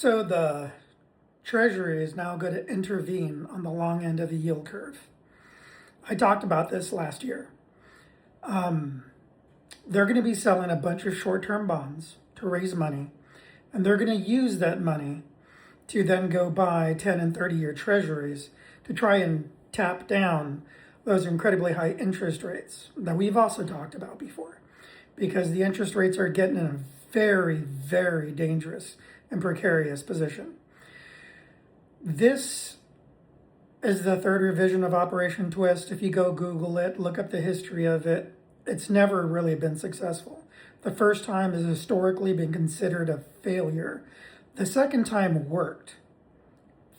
So the Treasury is now going to intervene on the long end of the yield curve. I talked about this last year. They're going to be selling a bunch of short term bonds to raise money, and they're going to use that money to then go buy 10 and 30-year treasuries to try and tap down those incredibly high interest rates that we've also talked about before, because the interest rates are getting in a very, very dangerous and precarious position. This is the third revision of Operation Twist. If you go Google it, look up the history of it, it's never really been successful. The first time has historically been considered a failure. The second time worked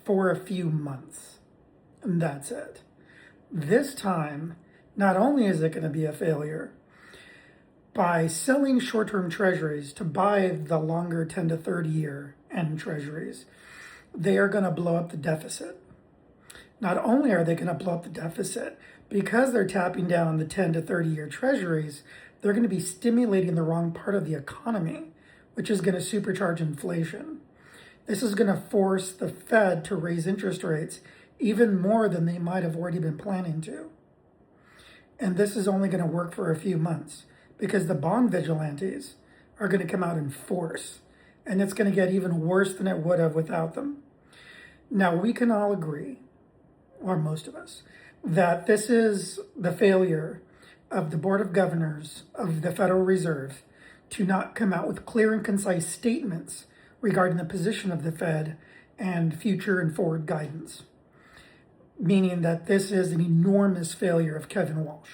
for a few months, and that's it. This time, not only is it going to be a failure, by selling short-term treasuries to buy the longer 10 to 30 year end treasuries, they are going to blow up the deficit. Not only are they going to blow up the deficit, because they're tapping down the 10 to 30 year treasuries, they're going to be stimulating the wrong part of the economy, which is going to supercharge inflation. This is going to force the Fed to raise interest rates even more than they might have already been planning to. And this is only going to work for a few months because the bond vigilantes are going to come out in force, and it's going to get even worse than it would have without them. Now, we can all agree, or most of us, that this is the failure of the Board of Governors of the Federal Reserve to not come out with clear and concise statements regarding the position of the Fed and future and forward guidance, meaning that this is an enormous failure of Kevin Walsh.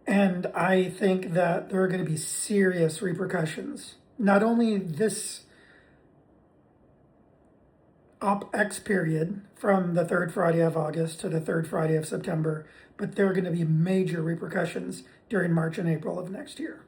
And I think that there are going to be serious repercussions. Not only this OpEx period from the third Friday of August to the third Friday of September, but there are going to be major repercussions during March and April of next year.